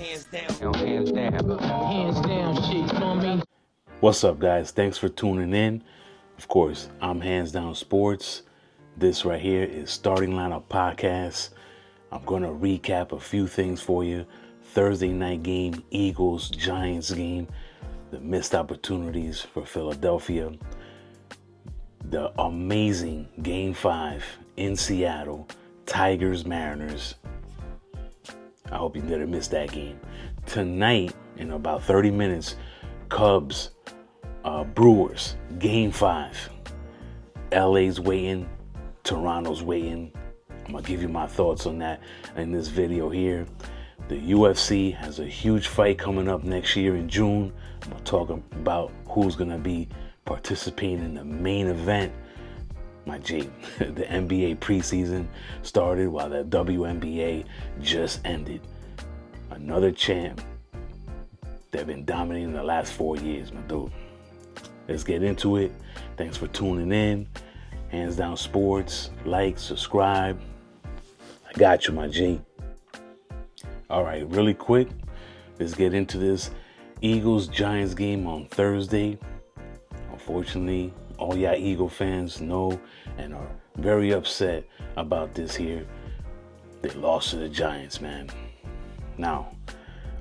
Hands down. Hands down. Hands down shit, you know what I mean? What's up, guys? Thanks for tuning in. Of course, I'm Hands Down Sports. This right here is Starting Lineup Podcast. I'm going to recap a few things for you. Thursday night game, Eagles, Giants game, the missed opportunities for Philadelphia, the amazing Game 5 in Seattle, Tigers, Mariners. I hope you didn't miss that game. Tonight, in about 30 minutes, Cubs, Brewers, Game 5. LA's waiting, Toronto's waiting. I'm going to give you my thoughts on that in this video here. The UFC has a huge fight coming up next year in June. I'm going to talk about who's going to be participating in the main event. My G, the NBA preseason started while the WNBA just ended. Another champ. They've been dominating the last 4 years, my dude. Let's get into it. Thanks for tuning in. Hands Down Sports. Like, subscribe. I got you, my G. All right, really quick. Let's get into this Eagles-Giants game on Thursday. Unfortunately, all y'all Eagle fans know and are very upset about this here. They lost to the Giants, man. Now,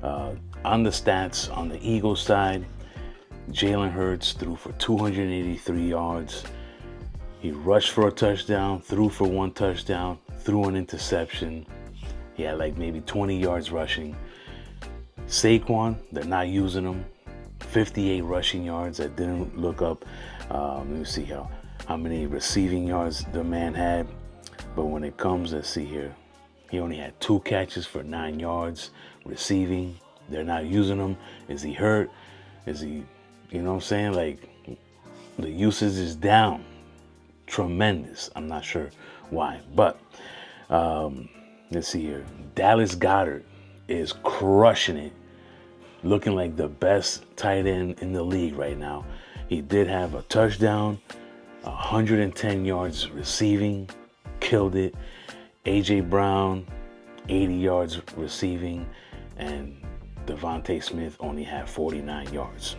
on the stats on the Eagles side, Jalen Hurts threw for 283 yards. He rushed for a touchdown, threw for one touchdown, threw an interception. He had like maybe 20 yards rushing. Saquon, they're not using him. 58 rushing yards. I didn't look up. Let me see how many receiving yards the man had. But when it comes, let's see here. He only had 2 catches for 9 yards receiving. They're not using him. Is he hurt? Is he, you know what I'm saying? Like, the usage is down. Tremendous. I'm not sure why. But let's see here. Dallas Goedert is crushing it. Looking like the best tight end in the league right now. He did have a touchdown, 110 yards receiving, killed it. AJ Brown, 80 yards receiving, and Devontae Smith only had 49 yards.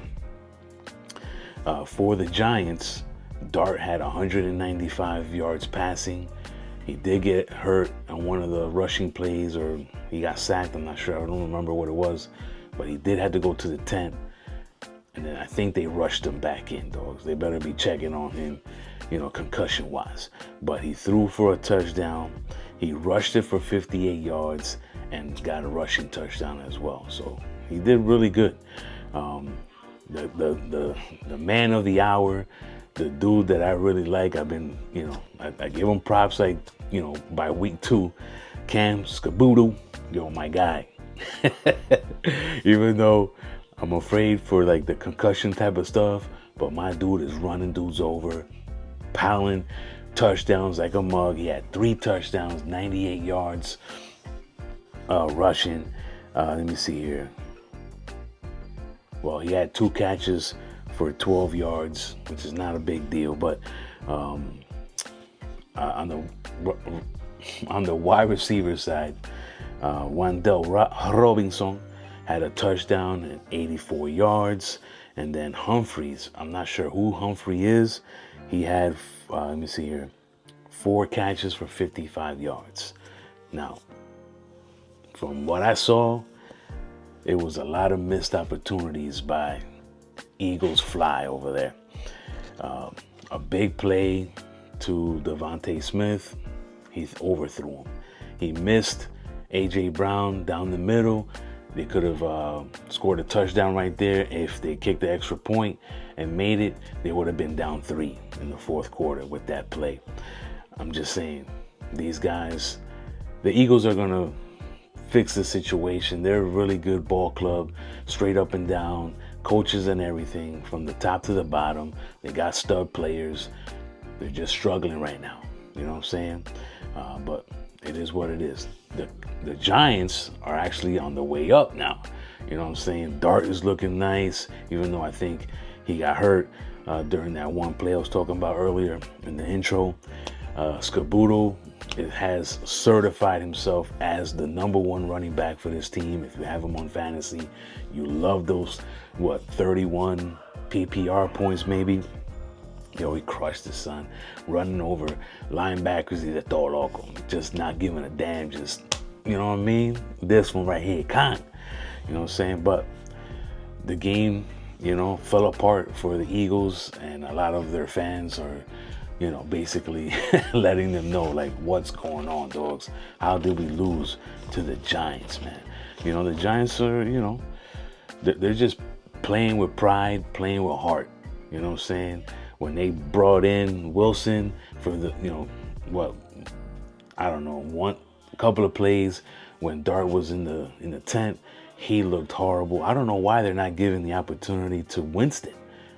For the Giants, Dart had 195 yards passing. He did get hurt on one of the rushing plays, or he got sacked. I'm not sure. I don't remember what it was. But he did have to go to the tent. And then I think they rushed him back in, dogs. They better be checking on him, concussion-wise. But he threw for a touchdown. He rushed it for 58 yards and got a rushing touchdown as well. So he did really good. The man of the hour, the dude that I really like, I've been, I give him props like, by week 2. Cam Skaboodle, my guy. Even though I'm afraid for like the concussion type of stuff, but my dude is running dudes over, piling touchdowns like a mug. He had 3 touchdowns, 98 yards rushing. Let me see here. Well, he had 2 catches for 12 yards, which is not a big deal, but on the wide receiver side, Wandell Robinson had a touchdown and 84 yards. And then Humphreys, I'm not sure who Humphrey is. He had, let me see here, 4 catches for 55 yards. Now, from what I saw, it was a lot of missed opportunities by Eagles fly over there. A big play to Devontae Smith. He overthrew him. He missed AJ Brown down the middle. They could have scored a touchdown right there. If they kicked the extra point and made it, they would have been down 3 in the 4th quarter with that play. I'm just saying, these guys, the Eagles are going to fix the situation. They're a really good ball club, straight up and down, coaches and everything, from the top to the bottom. They got stud players. They're just struggling right now. You know what I'm saying? But it is what it is. The Giants are actually on the way up now. You know what I'm saying? Dart is looking nice, even though I think he got hurt during that one play I was talking about earlier in the intro. Scabudo has certified himself as the number one running back for this team. If you have him on fantasy, you love those, 31 PPR points maybe. Yo, he crushed his son, running over linebackers. He's a todo loco, just not giving a damn. Just, you know what I mean? This one right here, can't. You know what I'm saying? But the game, fell apart for the Eagles, and a lot of their fans are, basically letting them know, like, what's going on, dogs? How did we lose to the Giants, man? The Giants are, they're just playing with pride, playing with heart. You know what I'm saying? When they brought in Wilson for the, a couple of plays when Dart was in the tent, he looked horrible. I don't know why they're not giving the opportunity to Winston.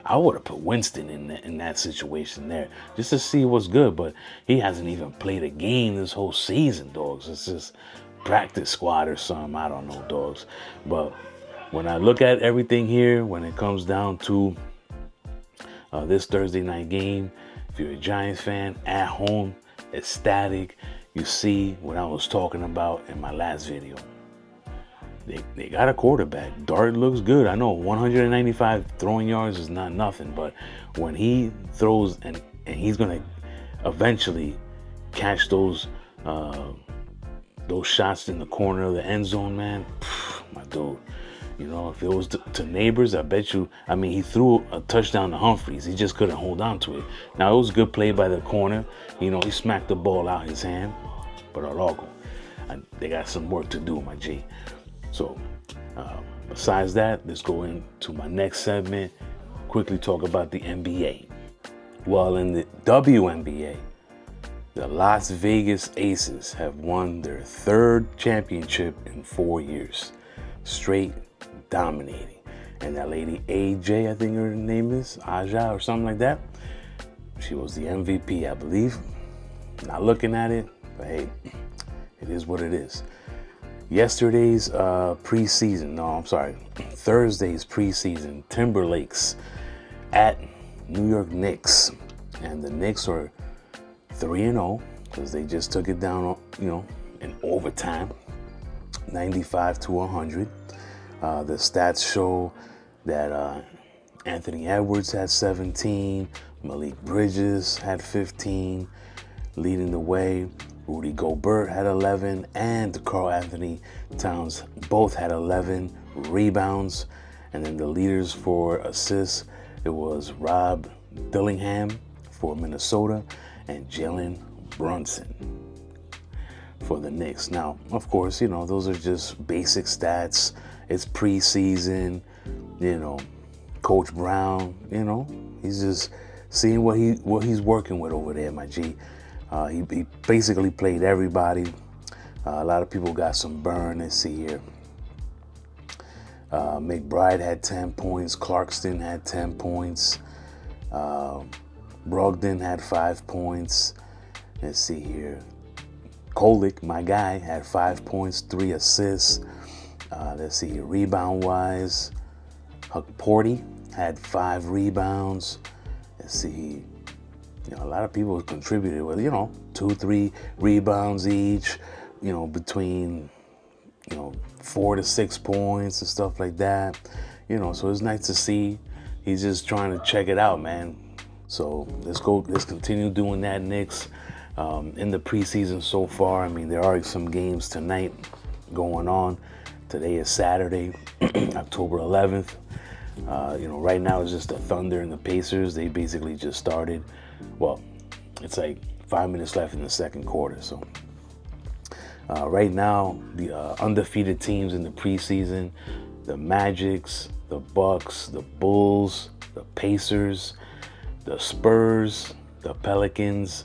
I would have put Winston in that situation there just to see what's good, but he hasn't even played a game this whole season, dogs. It's just practice squad or something. I don't know, dogs. But when I look at everything here, when it comes down to this Thursday night game, if you're a Giants fan at home, ecstatic, you see what I was talking about in my last video. They got a quarterback. Dart looks good. I know 195 throwing yards is not nothing, but when he throws and he's gonna eventually catch those shots in the corner of the end zone, man, my dude. If it was to Neighbors, I bet you, he threw a touchdown to Humphreys. He just couldn't hold on to it. Now, it was a good play by the corner. He smacked the ball out his hand. But they got some work to do, my G. So, besides that, let's go into my next segment. Quickly talk about the NBA. Well, in the WNBA, the Las Vegas Aces have won their third championship in 4 years. Straight dominating. And that lady AJ, I think her name is Aja or something like that, she was the MVP, I believe. Not looking at it, but hey, it is what it is. Thursday's preseason, Timberlakes at New York Knicks, and the Knicks are 3-0 because they just took it down, in overtime, 95-100. The stats show that Anthony Edwards had 17, Malik Bridges had 15, leading the way. Rudy Gobert had 11, and Karl Anthony Towns both had 11 rebounds. And then the leaders for assists, it was Rob Dillingham for Minnesota and Jalen Brunson for the Knicks. Now, of course, those are just basic stats. It's preseason, Coach Brown, he's just seeing what he's working with over there, my G. He basically played everybody. A lot of people got some burn. Let's see here. McBride had 10 points. Clarkston had 10 points. Brogdon had 5 points. Let's see here. Kolick, my guy, had 5 points, 3 assists. Let's see here. Rebound-wise, Porty had 5 rebounds. Let's see. A lot of people contributed with, 2-3 rebounds each, between, 4 to 6 points and stuff like that. So it's nice to see. He's just trying to check it out, man. So let's continue doing that, Knicks. In the preseason so far, there are some games tonight going on. Today is Saturday, October 11th. Right now it's just the Thunder and the Pacers. They basically just started. Well, it's like 5 minutes left in the second quarter. So right now, the undefeated teams in the preseason, the Magics, the Bucks, the Bulls, the Pacers, the Spurs, the Pelicans,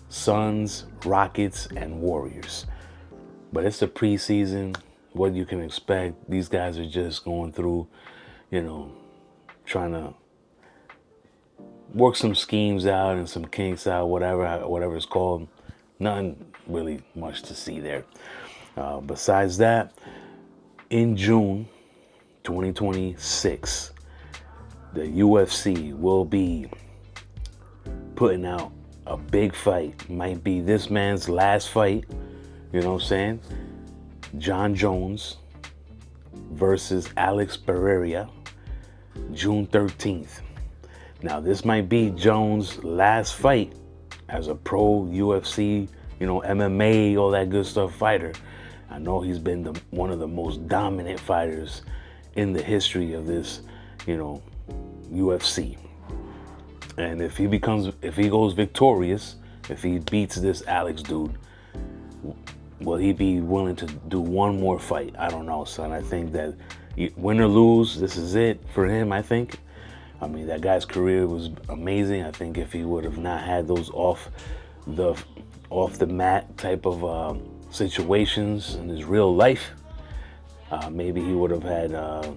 Suns, Rockets, and Warriors. But it's the preseason. What you can expect. These guys are just going through, trying to work some schemes out and some kinks out, whatever it's called. Nothing really much to see there. Besides that, in June 2026, the UFC will be putting out a big fight. Might be this man's last fight. You know what I'm saying? John Jones versus Alex Pereira, June 13th. Now, this might be Jones' last fight as a pro UFC, MMA, all that good stuff fighter. I know he's been one of the most dominant fighters in the history of this, UFC. And if he goes victorious, if he beats this Alex dude, will he be willing to do one more fight? I don't know, son. I think that win or lose, this is it for him, I think. I mean, that guy's career was amazing. I think if he would have not had those off the mat type of situations in his real life, maybe he would have had, a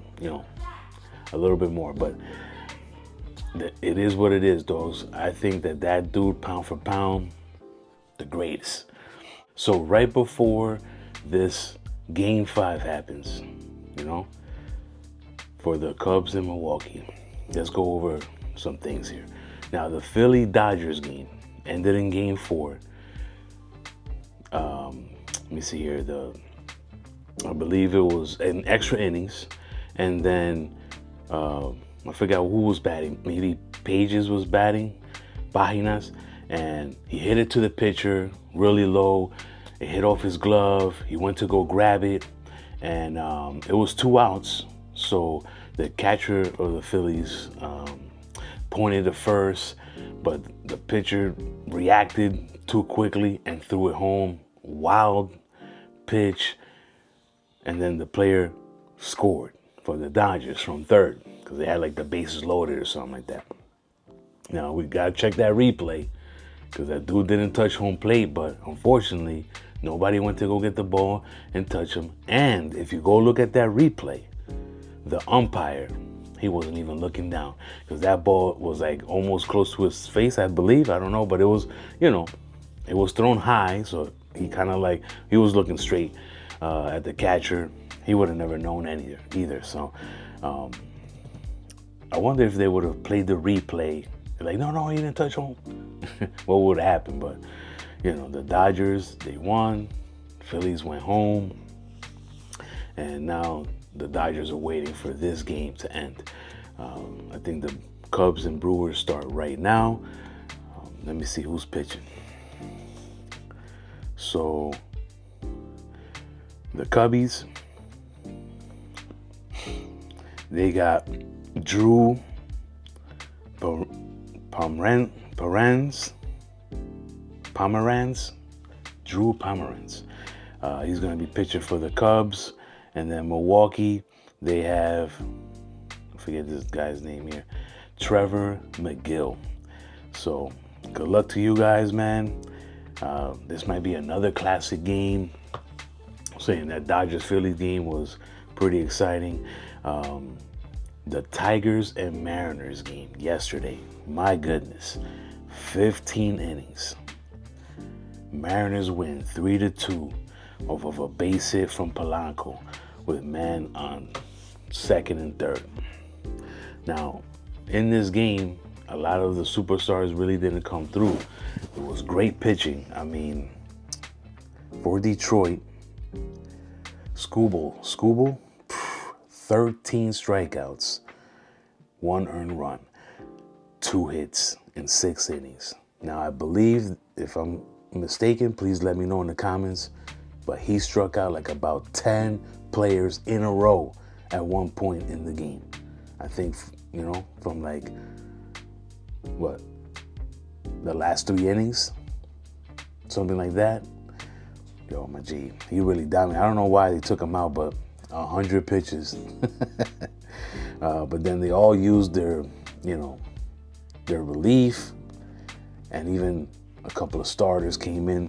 little bit more. But it is what it is, dogs. I think that dude, pound for pound, the greatest. So right before this Game 5 happens, for the Cubs in Milwaukee, let's go over some things here. Now, the Philly-Dodgers game ended in Game 4. Let me see here. I believe it was an extra innings, and then I forgot who was batting. Maybe Pages was batting, Bajinas, and he hit it to the pitcher really low. It hit off his glove. He went to go grab it, and it was 2 outs. So the catcher of the Phillies pointed to first, but the pitcher reacted too quickly and threw it home. Wild pitch, and then the player scored for the Dodgers from third because they had like the bases loaded or something like that. Now we gotta check that replay because that dude didn't touch home plate, but unfortunately nobody went to go get the ball and touch him. And if you go look at that replay, the umpire, he wasn't even looking down because that ball was like almost close to his face, I believe. I don't know, but it was, it was thrown high, so he kind of he was looking straight at the catcher. He would have never known either. So I wonder if they would have played the replay. Like, no, he didn't touch home. What would have happened? But, the Dodgers, they won. Phillies went home. And now the Dodgers are waiting for this game to end. I think the Cubs and Brewers start right now. Let me see who's pitching. So the Cubbies, they got Drew Pomeranz. Drew Pomeranz. He's going to be pitching for the Cubs. And then Milwaukee, they have, I forget this guy's name here, Trevor McGill. So good luck to you guys, man. This might be another classic game. I'm saying that Dodgers-Phillies game was pretty exciting. The Tigers and Mariners game yesterday, my goodness, 15 innings. Mariners win 3-2 off of a base hit from Polanco with man on second and third. Now, in this game, a lot of the superstars really didn't come through. It was great pitching. I mean, for Detroit, Skubal, 13 strikeouts, 1 earned run, 2 hits in 6 innings. Now, I believe, if I'm mistaken, please let me know in the comments, but he struck out like about 10 players in a row at one point in the game. I think, from the last 3 innings, something like that. Yo, my G, he really dominated. I don't know why they took him out, but 100 pitches. But then they all used their relief, and even a couple of starters came in.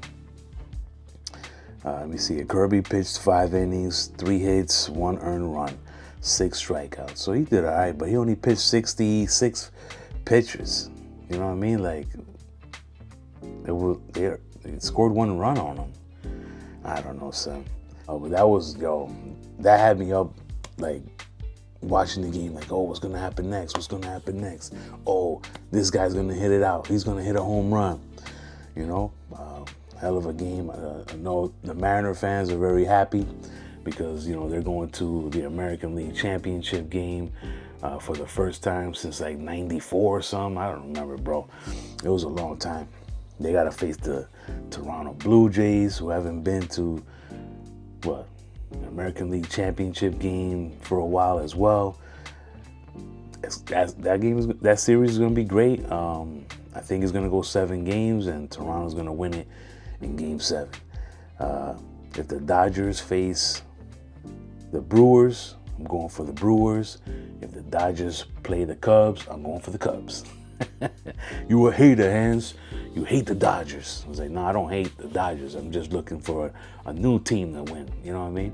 Let me see. Kirby pitched 5 innings, 3 hits, 1 earned run, 6 strikeouts. So he did all right, but he only pitched 66 pitches. You know what I mean? Like, they scored 1 run on him. I don't know, son. But that had me up, like, watching the game, like, oh, what's going to happen next? What's going to happen next? Oh, this guy's going to hit it out. He's going to hit a home run. You know, hell of a game. I know the Mariner fans are very happy because, you know, they're going to the American League Championship game for the first time since like 94 or something. I don't remember, bro. It was a long time. They got to face the Toronto Blue Jays, who haven't been to, what, the American League Championship game for a while as well. That series is going to be great. I think it's going to go 7 games, and Toronto's going to win it in Game 7. If the Dodgers face the Brewers, I'm going for the Brewers. If the Dodgers play the Cubs, I'm going for the Cubs. You a hater, Hans. You hate the Dodgers. I was like, no, I don't hate the Dodgers. I'm just looking for a new team to win. You know what I mean?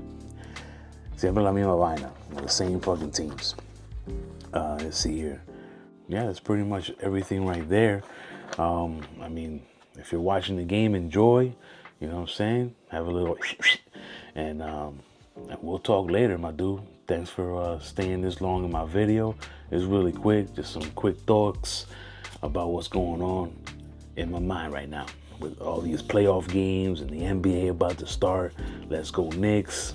Siempre la misma vaina. The same fucking teams. Let's see here. Yeah, that's pretty much everything right there. I mean, if you're watching the game, enjoy. You know what I'm saying? Have a little... And we'll talk later, my dude. Thanks for staying this long in my video. It's really quick. Just some quick thoughts about what's going on in my mind right now with all these playoff games and the NBA about to start. Let's go Knicks.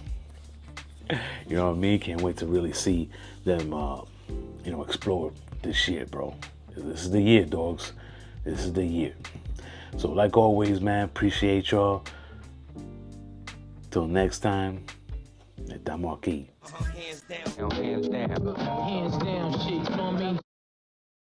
You know what I mean? Can't wait to really see them, you know, explore this shit, bro. This is the year, dogs. This is the year. So like always, man, appreciate y'all. Till next time, estamos aquí. Hands down. Hands down shit, you know what I mean?